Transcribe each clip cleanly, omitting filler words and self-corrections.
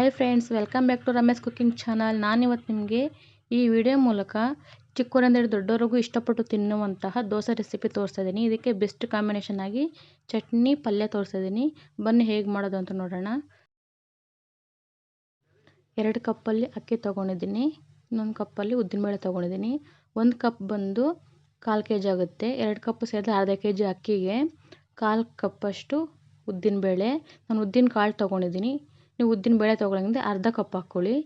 Hi friends, welcome back to Ramesh cooking channel. ನಾನಿವತ್ತು ನಿಮಗೆ ಈ ವಿಡಿಯೋ ಮೂಲಕ ಚಿಕ್ಕವರಿಂದ ದೊಡ್ಡವರೆಗೂ ಇಷ್ಟಪಟ್ಟು ತಿನ್ನುವಂತಹ ದೋಸೆ ರೆಸಿಪಿ ತೋರಿಸ್ತಾ ಇದ್ದೀನಿ. ಇದಕ್ಕೆ ಬೆಸ್ಟ್ ಕಾಂಬಿನೇಷನ್ ಆಗಿ ಚಟ್ನಿ ಪಲ್ಯ ತೋರಿಸ್ತಾ ಇದ್ದೀನಿ. ಬನ್ನಿ ಹೇಗೆ ಮಾಡೋದು ಅಂತ ನೋಡೋಣ. 2 ಕಪ್ಪಲ್ಲಿ ಅಕ್ಕಿ ತೊಗೊಂಡಿದ್ದೀನಿ, ಇನ್ನೊಂದು ಕಪ್ಪಲ್ಲಿ ಉದ್ದಿನಬೇಳೆ ತೊಗೊಂಡಿದ್ದೀನಿ. 1 ಕಪ್ ಬಂದು 1/4 kg ಆಗುತ್ತೆ. 2 ಕಪ್ ಸೇರಿದ್ರೆ ಅರ್ಧ kg ಅಕ್ಕಿಗೆ 1/4 ಕಪ್ಪಷ್ಟು ಉದ್ದಿನಬೇಳೆ. ನಾನು ಉದ್ದಿನ ಕಾಳು ತೊಗೊಂಡಿದ್ದೀನಿ. ನೀವು ಉದ್ದಿನ ಬೇಳೆ ತೊಗೊಳಂಗಿದ್ರೆ ಅರ್ಧ ಕಪ್ ಹಾಕ್ಕೊಳ್ಳಿ.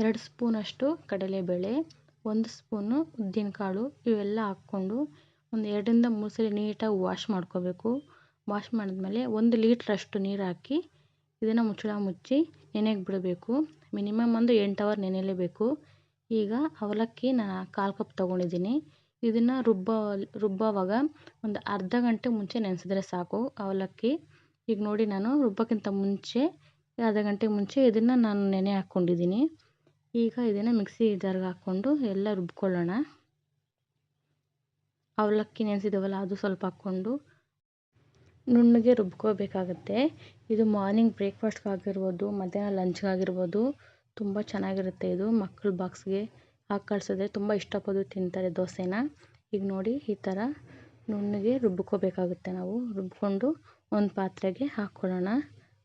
2 ಸ್ಪೂನಷ್ಟು ಕಡಲೆಬೇಳೆ, 1 ಸ್ಪೂನು ಉದ್ದಿನ ಕಾಳು ಇವೆಲ್ಲ ಹಾಕ್ಕೊಂಡು ಒಂದು 2ರಿಂದ 3 ಸಲ ನೀಟಾಗಿ ವಾಶ್ ಮಾಡ್ಕೋಬೇಕು. ವಾಶ್ ಮಾಡಿದ್ಮೇಲೆ 1 ಲೀಟ್ರಷ್ಟು ನೀರು ಹಾಕಿ ಇದನ್ನು ಮುಚ್ಚಳ ಮುಚ್ಚಿ ನೆನೆಗೆ ಬಿಡಬೇಕು. ಮಿನಿಮಮ್ ಒಂದು 8 ಅವರ್ ನೆನೆಯಲೇಬೇಕು. ಈಗ ಅವಲಕ್ಕಿ ನಾನು 1/4 ಕಪ್ ತೊಗೊಂಡಿದ್ದೀನಿ. ಇದನ್ನು ರುಬ್ಬೋವಾಗ ಒಂದು ಅರ್ಧ ಗಂಟೆ ಮುಂಚೆ ನೆನೆಸಿದ್ರೆ ಸಾಕು ಅವಲಕ್ಕಿ. ಈಗ ನೋಡಿ, ನಾನು ರುಬ್ಬೋಕ್ಕಿಂತ ಮುಂಚೆ ಅರ್ಧ ಗಂಟೆ ಮುಂಚೆ ಇದನ್ನು ನಾನು ನೆನೆ ಹಾಕ್ಕೊಂಡಿದ್ದೀನಿ. ಈಗ ಇದನ್ನು ಮಿಕ್ಸಿ ಜಾರ್ಗೆ ಹಾಕ್ಕೊಂಡು ಎಲ್ಲ ರುಬ್ಕೊಳ್ಳೋಣ. ಅವಲಕ್ಕಿ ನೆನೆಸಿದವಲ್ಲ ಅದು ಸ್ವಲ್ಪ ಹಾಕ್ಕೊಂಡು ನುಣ್ಣಗೆ ರುಬ್ಕೋಬೇಕಾಗತ್ತೆ. ಇದು ಮಾರ್ನಿಂಗ್ ಬ್ರೇಕ್ಫಾಸ್ಟ್ಗಾಗಿರ್ಬೋದು, ಮಧ್ಯಾಹ್ನ ಲಂಚ್ಗಾಗಿರ್ಬೋದು ತುಂಬ ಚೆನ್ನಾಗಿರುತ್ತೆ. ಇದು ಮಕ್ಕಳ ಬಾಕ್ಸ್ಗೆ ಹಾಕಿ ಕಳಿಸಿದ್ರೆ ತುಂಬ ಇಷ್ಟಪಟ್ಟು ತಿಂತಾರೆ ದೋಸೆನ. ಈಗ ನೋಡಿ, ಈ ಥರ ನುಣ್ಣಗೆ ರುಬ್ಕೋಬೇಕಾಗುತ್ತೆ. ನಾವು ರುಬ್ಕೊಂಡು ಒಂದು ಪಾತ್ರೆಗೆ ಹಾಕ್ಕೊಳ್ಳೋಣ.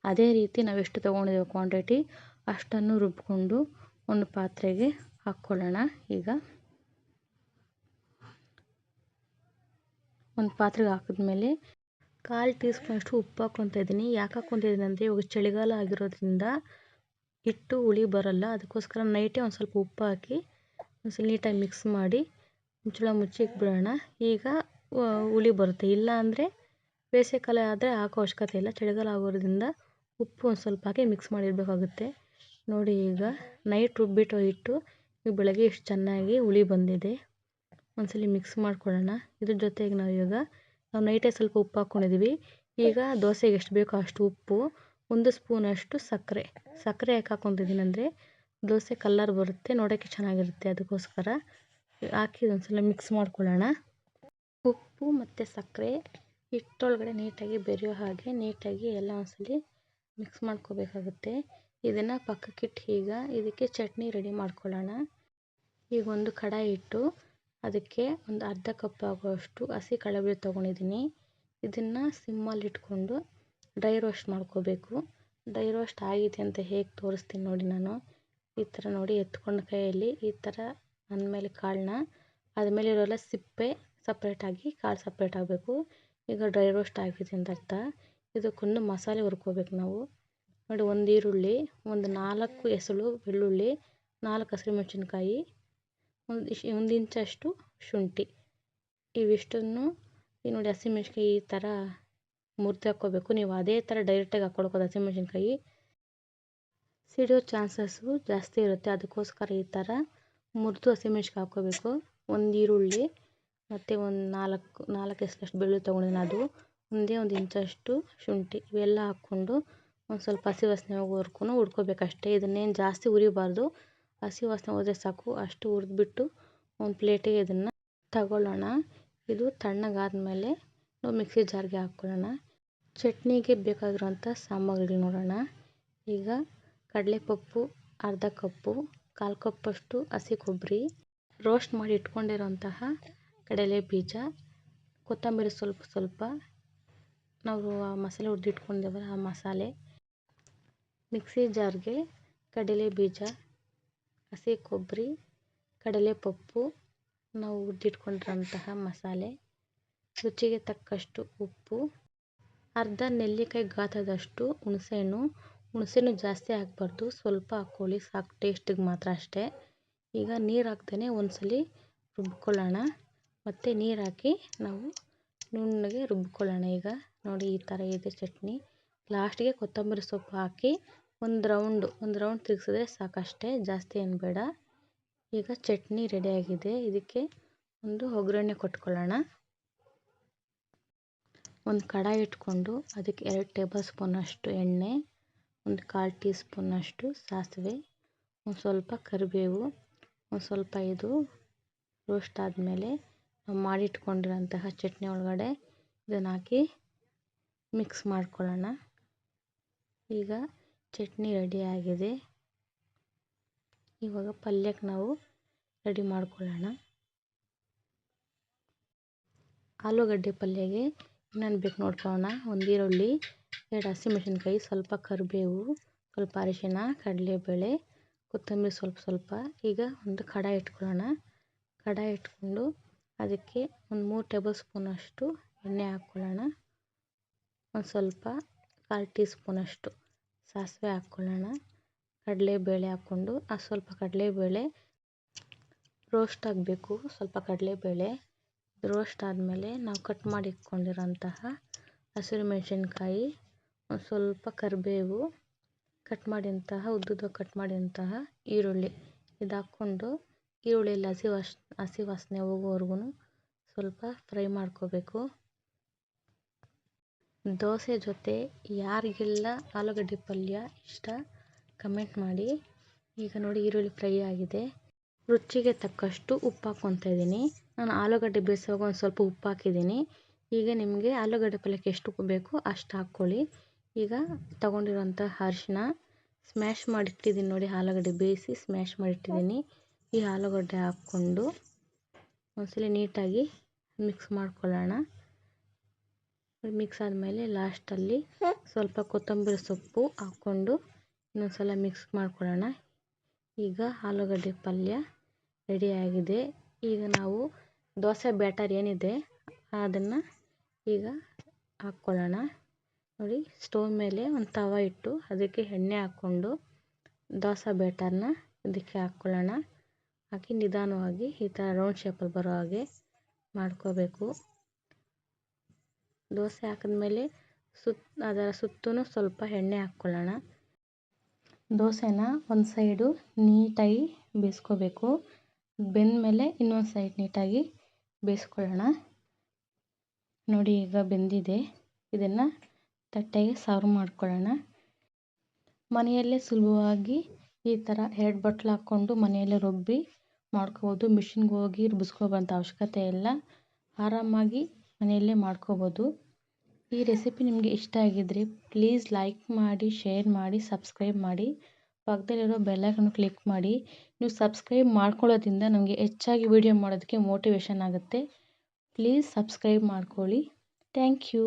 ಅದೇ ರೀತಿ ನಾವು ಎಷ್ಟು ತೊಗೊಂಡಿದ್ದೇವೆ ಕ್ವಾಂಟಿಟಿ ಅಷ್ಟನ್ನು ರುಬ್ಕೊಂಡು ಒಂದು ಪಾತ್ರೆಗೆ ಹಾಕ್ಕೊಳ್ಳೋಣ. ಈಗ ಒಂದು ಪಾತ್ರೆಗೆ ಹಾಕಿದ್ಮೇಲೆ 1/4 ಟೀ ಸ್ಪೂನಷ್ಟು ಉಪ್ಪು ಹಾಕ್ಕೊತಾ ಇದ್ದೀನಿ. ಯಾಕೆ ಹಾಕ್ಕೊತಾ ಇದ್ದೀನಿ ಅಂದರೆ ಇವಾಗ ಚಳಿಗಾಲ ಆಗಿರೋದ್ರಿಂದ ಹಿಟ್ಟು ಹುಳಿ ಬರೋಲ್ಲ. ಅದಕ್ಕೋಸ್ಕರ ನೈಟೇ ಒಂದು ಸ್ವಲ್ಪ ಉಪ್ಪು ಹಾಕಿ ಒಂದ್ಸಲ ನೀಟಾಗಿ ಮಿಕ್ಸ್ ಮಾಡಿ ಮುಚ್ಚಳ ಮುಚ್ಚಿ ಇಟ್ಬಿಡೋಣ. ಈಗ ಹುಳಿ ಬರುತ್ತೆ. ಇಲ್ಲ ಅಂದರೆ ಬೇಸಿಗೆಕಾಲ ಆದರೆ ಹಾಕೋ ಅವಶ್ಯಕತೆ ಇಲ್ಲ. ಚಳಿಗಾಲ ಆಗೋದ್ರಿಂದ ಉಪ್ಪು ಒಂದು ಸ್ವಲ್ಪ ಹಾಕಿ ಮಿಕ್ಸ್ ಮಾಡಿಡಬೇಕಾಗುತ್ತೆ. ನೋಡಿ, ಈಗ ನೈಟ್ ರುಬ್ಬಿಟ್ಟು ಹಿಟ್ಟು ಈಗ ಬೆಳಗ್ಗೆ ಎಷ್ಟು ಚೆನ್ನಾಗಿ ಹುಳಿ ಬಂದಿದೆ. ಒಂದ್ಸಲ ಮಿಕ್ಸ್ ಮಾಡ್ಕೊಳ್ಳೋಣ. ಇದ್ರ ಜೊತೆಗೆ ನಾವು ನೈಟೇ ಸ್ವಲ್ಪ ಉಪ್ಪು ಹಾಕ್ಕೊಂಡಿದ್ದೀವಿ. ಈಗ ದೋಸೆಗೆ ಎಷ್ಟು ಬೇಕೋ ಅಷ್ಟು ಉಪ್ಪು, 1 ಸ್ಪೂನಷ್ಟು ಸಕ್ಕರೆ ಯಾಕೆ ಹಾಕ್ಕೊತಿದ್ದೀನಿ ಅಂದರೆ ದೋಸೆ ಕಲರ್ ಬರುತ್ತೆ, ನೋಡೋಕ್ಕೆ ಚೆನ್ನಾಗಿರುತ್ತೆ. ಅದಕ್ಕೋಸ್ಕರ ಹಾಕಿ ಒಂದ್ಸಲ ಮಿಕ್ಸ್ ಮಾಡ್ಕೊಳ್ಳೋಣ. ಉಪ್ಪು ಮತ್ತು ಸಕ್ಕರೆ ಹಿಟ್ಟೊಳಗಡೆ ನೀಟಾಗಿ ಬೆರೆಯೋ ಹಾಗೆ ನೀಟಾಗಿ ಎಲ್ಲ ಒಂದ್ಸಲ ಮಿಕ್ಸ್ ಮಾಡ್ಕೋಬೇಕಾಗುತ್ತೆ. ಇದನ್ನು ಪಕ್ಕಕ್ಕಿಟ್ಟು ಈಗ ಇದಕ್ಕೆ ಚಟ್ನಿ ರೆಡಿ ಮಾಡ್ಕೊಳ್ಳೋಣ. ಈಗ ಒಂದು ಕಡಾಯಿ ಇಟ್ಟು ಅದಕ್ಕೆ ಒಂದು ಅರ್ಧ ಕಪ್ ಆಗುವಷ್ಟು ಹಸಿ ಕಡಲೆಬೇಳೆ ತೊಗೊಂಡಿದ್ದೀನಿ. ಇದನ್ನು ಸಿಮ್ಮಲ್ಲಿ ಇಟ್ಕೊಂಡು ಡ್ರೈ ರೋಸ್ಟ್ ಮಾಡ್ಕೋಬೇಕು. ಡ್ರೈ ರೋಸ್ಟ್ ಆಗಿದೆ ಅಂತ ಹೇಗೆ ತೋರಿಸ್ತೀನಿ ನೋಡಿ. ನಾನು ಈ ಥರ ನೋಡಿ ಎತ್ಕೊಂಡು ಕೈಯಲ್ಲಿ ಈ ಥರ ಅಂದಮೇಲೆ ಕಾಳನ್ನ ಆದಮೇಲೆ ಇರೋಲ್ಲ ಸಿಪ್ಪೆ ಸಪ್ರೇಟಾಗಿ ಕಾಳು ಸಪ್ರೇಟ್ ಆಗಬೇಕು. ಈಗ ಡ್ರೈ ರೋಸ್ಟ್ ಆಗಿದೆ ಅಂತ ಅರ್ಥ. ಇದಕ್ಕೊಂದು ಮಸಾಲೆ ಹುರ್ಕೋಬೇಕು ನಾವು. ನೋಡಿ, 1 ಈರುಳ್ಳಿ, ಒಂದು 4 ಎಸಳು ಬೆಳ್ಳುಳ್ಳಿ, 4 ಹಸಿಮೆಣಸಿನ್ಕಾಯಿ, ಒಂದು ಇಂಚಷ್ಟು ಶುಂಠಿ, ಇವಿಷ್ಟನ್ನು ನೋಡಿ ಹಸಿಮೆಣಸಿನ್ಕಾಯಿ ಈ ಥರ ಮುರಿದು ಹಾಕ್ಕೋಬೇಕು. ನೀವು ಅದೇ ಥರ ಡೈರೆಕ್ಟಾಗಿ ಹಾಕ್ಕೊಳ್ಬೋದು. ಹಸಿಮೆಣಸಿನ್ಕಾಯಿ ಸಿಡಿಯೋ ಚಾನ್ಸಸ್ಸು ಜಾಸ್ತಿ ಇರುತ್ತೆ. ಅದಕ್ಕೋಸ್ಕರ ಈ ಥರ ಮುರಿದು ಹಸಿಮೆಣಸಿನ್ಕಾಯಿ ಹಾಕ್ಕೋಬೇಕು. 1 ಈರುಳ್ಳಿ ಮತ್ತು ಒಂದು 4 ಎಸಳಷ್ಟು ಬೆಳ್ಳುಳ್ಳಿ ತೊಗೊಂಡಿದ್ದೀನಿ. ಅದು ಒಂದು ಇಂಚಷ್ಟು ಶುಂಠಿ ಇವೆಲ್ಲ ಹಾಕ್ಕೊಂಡು ಒಂದು ಸ್ವಲ್ಪ ಹಸಿ ವಾಸನೆ ಹೋಗೋವರೆಗೂ ಹುರ್ಕೋಬೇಕಷ್ಟೇ. ಇದನ್ನೇನು ಜಾಸ್ತಿ ಉರಿಬಾರ್ದು, ಹಸಿ ವಾಸನೆ ಹೋದರೆ ಸಾಕು. ಅಷ್ಟು ಹುರಿದ್ಬಿಟ್ಟು ಒಂದು ಪ್ಲೇಟಿಗೆ ಇದನ್ನು ತಗೊಳ್ಳೋಣ. ಇದು ತಣ್ಣಗಾದ್ಮೇಲೆ ನಾವು ಮಿಕ್ಸಿ ಜಾರ್ಗೆ ಹಾಕ್ಕೊಳ್ಳೋಣ. ಚಟ್ನಿಗೆ ಬೇಕಾಗಿರುವಂಥ ಸಾಮಗ್ರಿಗಳು ನೋಡೋಣ. ಈಗ ಕಡಲೆಪಪ್ಪು ಅರ್ಧ ಕಪ್ಪು, 1/4 ಕಪ್ಪಷ್ಟು ಹಸಿ ಕೊಬ್ಬರಿ, ರೋಸ್ಟ್ ಮಾಡಿ ಇಟ್ಕೊಂಡಿರೋಂತಹ ಕಡಲೆ ಬೀಜ, ಕೊತ್ತಂಬರಿ ಸ್ವಲ್ಪ ನಾವು ಮಸಾಲೆ ಹುರಿದಿಟ್ಕೊಂಡಿದ್ದೇವಲ್ಲ ಆ ಮಸಾಲೆ. ಮಿಕ್ಸಿ ಜಾರ್ಗೆ ಕಡಲೆ ಬೀಜ, ಹಸಿ ಕೊಬ್ಬರಿ, ಕಡಲೆಪಪ್ಪು, ನಾವು ಹುರಿದಿಟ್ಕೊಂಡಿರೋಂತಹ ಮಸಾಲೆ, ರುಚಿಗೆ ತಕ್ಕಷ್ಟು ಉಪ್ಪು, ಅರ್ಧ ನೆಲ್ಲಿಕಾಯಿ ಗಾತ್ರದಷ್ಟು ಹುಣಸೆಹಣ್ಣು ಜಾಸ್ತಿ ಹಾಕಬಾರ್ದು, ಸ್ವಲ್ಪ ಹಾಕ್ಕೊಳ್ಳಿ ಸಾಕು, ಟೇಸ್ಟಿಗೆ ಮಾತ್ರ ಅಷ್ಟೇ. ಈಗ ನೀರು ಹಾಕ್ದೇ ಒಂದ್ಸಲಿ ರುಬ್ಕೊಳ್ಳೋಣ. ಮತ್ತು ನೀರು ಹಾಕಿ ನಾವು ನುಣ್ಣಗೆ ರುಬ್ಕೊಳ್ಳೋಣ. ಈಗ ನೋಡಿ, ಈ ಥರ ಇದೆ ಚಟ್ನಿ. ಲಾಸ್ಟಿಗೆ ಕೊತ್ತಂಬರಿ ಸೊಪ್ಪು ಹಾಕಿ ಒಂದು ರೌಂಡ್ ತಿರುಗಿಸಿದ್ರೆ ಸಾಕಷ್ಟೇ, ಜಾಸ್ತಿ ಏನು ಬೇಡ. ಈಗ ಚಟ್ನಿ ರೆಡಿಯಾಗಿದೆ. ಇದಕ್ಕೆ ಒಂದು ಒಗ್ಗರಣೆ ಕೊಟ್ಕೊಳ್ಳೋಣ. ಒಂದು ಕಡಾಯಿ ಇಟ್ಕೊಂಡು ಅದಕ್ಕೆ 2 ಟೇಬಲ್ ಸ್ಪೂನಷ್ಟು ಎಣ್ಣೆ, ಒಂದು 1/4 ಟೀ ಸ್ಪೂನಷ್ಟು ಸಾಸಿವೆ, ಒಂದು ಸ್ವಲ್ಪ ಕರಿಬೇವು, ಒಂದು ಸ್ವಲ್ಪ ಇದು ರೋಸ್ಟ್ ಆದಮೇಲೆ ನಾವು ಮಾಡಿಟ್ಕೊಂಡಿರೋಂತಹ ಚಟ್ನಿ ಒಳಗಡೆ ಇದನ್ನು ಹಾಕಿ ಮಿಕ್ಸ್ ಮಾಡ್ಕೊಳ್ಳೋಣ. ಈಗ ಚಟ್ನಿ ರೆಡಿ ಆಗಿದೆ. ಇವಾಗ ಪಲ್ಯಕ್ಕೆ ನಾವು ರೆಡಿ ಮಾಡ್ಕೊಳ್ಳೋಣ. ಆಲೂಗಡ್ಡೆ ಪಲ್ಯಗೆ ಇನ್ನೇನು ಬೇಕು ನೋಡ್ಕೊಳ್ಳೋಣ. ಒಂದು ಈರುಳ್ಳಿ, 2 ಹಸಿಮೆಣಸಿನ್ಕಾಯಿ, ಸ್ವಲ್ಪ ಕರಿಬೇವು, ಸ್ವಲ್ಪ ಅರಿಶಿನ, ಕಡಲೆಬೇಳೆ, ಕೊತ್ತಂಬರಿ ಸ್ವಲ್ಪ. ಈಗ ಒಂದು ಕಡಾಯಿ ಇಟ್ಕೊಳ್ಳೋಣ. ಕಡಾಯಿ ಇಟ್ಕೊಂಡು ಅದಕ್ಕೆ ಒಂದು 3 ಟೇಬಲ್ ಸ್ಪೂನಷ್ಟು ಎಣ್ಣೆ ಹಾಕ್ಕೊಳ್ಳೋಣ. ಒಂದು ಸ್ವಲ್ಪ 1/4 ಟೀ ಸ್ಪೂನಷ್ಟು ಸಾಸಿವೆ ಹಾಕ್ಕೊಳ್ಳೋಣ. ಕಡಲೆಬೇಳೆ ಹಾಕ್ಕೊಂಡು ಸ್ವಲ್ಪ ಕಡಲೆಬೇಳೆ ರೋಸ್ಟ್ ಆಗಬೇಕು. ಸ್ವಲ್ಪ ಕಡಲೆಬೇಳೆ ರೋಸ್ಟ್ ಆದಮೇಲೆ ನಾವು ಕಟ್ ಮಾಡಿ ಇಟ್ಕೊಂಡಿರೋಂತಹ ಹಸಿರು ಮೆಣಸಿನ್ಕಾಯಿ, ಒಂದು ಸ್ವಲ್ಪ ಕರಿಬೇವು, ಉದ್ದುದ ಕಟ್ ಮಾಡಿದಂತಹ ಈರುಳ್ಳಿ ಇದು ಹಾಕ್ಕೊಂಡು ಈರುಳ್ಳಿಯಲ್ಲಿ ಹಸಿ ವಾಸನೆ ಹೋಗೋವರೆಗೂ ಸ್ವಲ್ಪ ಫ್ರೈ ಮಾಡ್ಕೋಬೇಕು. ದೋಸೆ ಜೊತೆ ಯಾರಿಗೆಲ್ಲ ಆಲೂಗಡ್ಡೆ ಪಲ್ಯ ಇಷ್ಟ ಕಮೆಂಟ್ ಮಾಡಿ. ಈಗ ನೋಡಿ ಈರುಳ್ಳಿ ಫ್ರೈ ಆಗಿದೆ. ರುಚಿಗೆ ತಕ್ಕಷ್ಟು ಉಪ್ಪು ಹಾಕ್ಕೊತಾ ಇದ್ದೀನಿ. ನಾನು ಆಲೂಗಡ್ಡೆ ಬೇಯಿಸುವಾಗ ಒಂದು ಸ್ವಲ್ಪ ಉಪ್ಪು ಹಾಕಿದ್ದೀನಿ. ಈಗ ನಿಮಗೆ ಆಲೂಗಡ್ಡೆ ಪಲ್ಯಕ್ಕೆ ಎಷ್ಟು ಉಪ್ಪು ಬೇಕೋ ಅಷ್ಟು ಹಾಕ್ಕೊಳ್ಳಿ. ಈಗ ತಗೊಂಡಿರೋಂಥ ಅರಿಶಿನ ಸ್ಮ್ಯಾಶ್ ಮಾಡಿಟ್ಟಿದ್ದೀನಿ ನೋಡಿ, ಆಲೂಗಡ್ಡೆ ಬೇಯಿಸಿ ಸ್ಮ್ಯಾಶ್ ಮಾಡಿಟ್ಟಿದ್ದೀನಿ. ಈ ಆಲೂಗಡ್ಡೆ ಹಾಕ್ಕೊಂಡು ಒಂದ್ಸಲ ನೀಟಾಗಿ ಮಿಕ್ಸ್ ಮಾಡ್ಕೊಳ್ಳೋಣ. ಮಿಕ್ಸ್ ಆದಮೇಲೆ ಲಾಸ್ಟಲ್ಲಿ ಸ್ವಲ್ಪ ಕೊತ್ತಂಬರಿ ಸೊಪ್ಪು ಹಾಕ್ಕೊಂಡು ಇನ್ನೊಂದ್ಸಲ ಮಿಕ್ಸ್ ಮಾಡ್ಕೊಳ್ಳೋಣ. ಈಗ ಆಲೂಗಡ್ಡೆ ಪಲ್ಯ ರೆಡಿಯಾಗಿದೆ. ಈಗ ನಾವು ದೋಸೆ ಬ್ಯಾಟರ್ ಏನಿದೆ ಅದನ್ನು ಈಗ ಹಾಕ್ಕೊಳ್ಳೋಣ. ನೋಡಿ, ಸ್ಟವ್ ಮೇಲೆ ಒಂದು ತವ ಇಟ್ಟು ಅದಕ್ಕೆ ಎಣ್ಣೆ ಹಾಕ್ಕೊಂಡು ದೋಸೆ ಬ್ಯಾಟರ್ನ ಇದಕ್ಕೆ ಹಾಕ್ಕೊಳ್ಳೋಣ. ಹಾಕಿ ನಿಧಾನವಾಗಿ ಈ ಥರ ರೌಂಡ್ ಶೇಪಲ್ಲಿ ಬರೋ ಹಾಗೆ ಮಾಡ್ಕೋಬೇಕು. ದೋಸೆ ಹಾಕಿದ್ಮೇಲೆ ಅದರ ಸುತ್ತಲೂ ಸ್ವಲ್ಪ ಎಣ್ಣೆ ಹಾಕ್ಕೊಳ್ಳೋಣ. ದೋಸೆನ ಒಂದು ಸೈಡು ನೀಟಾಗಿ ಬೇಯಿಸ್ಕೋಬೇಕು. ಬೆಂದಮೇಲೆ ಇನ್ನೊಂದು ಸೈಡ್ ನೀಟಾಗಿ ಬೇಯಿಸ್ಕೊಳ್ಳೋಣ. ನೋಡಿ, ಈಗ ಬೆಂದಿದೆ. ಇದನ್ನು ತಟ್ಟೆಗೆ ಸರ್ವ್ ಮಾಡ್ಕೊಳ್ಳೋಣ. ಮನೆಯಲ್ಲೇ ಸುಲಭವಾಗಿ ಈ ಥರ 2 ಬಟ್ಲು ಹಾಕ್ಕೊಂಡು ಮನೆಯಲ್ಲೇ ರುಬ್ಬಿ ಮಾಡ್ಕೋಬೋದು. ಮಿಷಿನ್ಗೆ ಹೋಗಿ ರುಬ್ಬಿಸ್ಕೊಬಂತ ಅವಶ್ಯಕತೆ ಇಲ್ಲ. ಆರಾಮಾಗಿ ಮನೆಯಲ್ಲೇ ಮಾಡ್ಕೋಬೋದು. ಈ ರೆಸಿಪಿ ನಿಮಗೆ ಇಷ್ಟ ಆಗಿದ್ದರೆ ಪ್ಲೀಸ್ ಲೈಕ್ ಮಾಡಿ, ಶೇರ್ ಮಾಡಿ, ಸಬ್ಸ್ಕ್ರೈಬ್ ಮಾಡಿ. ಪಕ್ಕದಲ್ಲಿರೋ ಬೆಲ್ಲೈಕನ್ನು ಕ್ಲಿಕ್ ಮಾಡಿ. ನೀವು ಸಬ್ಸ್ಕ್ರೈಬ್ ಮಾಡ್ಕೊಳ್ಳೋದ್ರಿಂದ ನಮಗೆ ಹೆಚ್ಚಾಗಿ ವಿಡಿಯೋ ಮಾಡೋದಕ್ಕೆ ಮೋಟಿವೇಶನ್ ಆಗುತ್ತೆ. ಪ್ಲೀಸ್ ಸಬ್ಸ್ಕ್ರೈಬ್ ಮಾಡ್ಕೊಳ್ಳಿ. Thank you.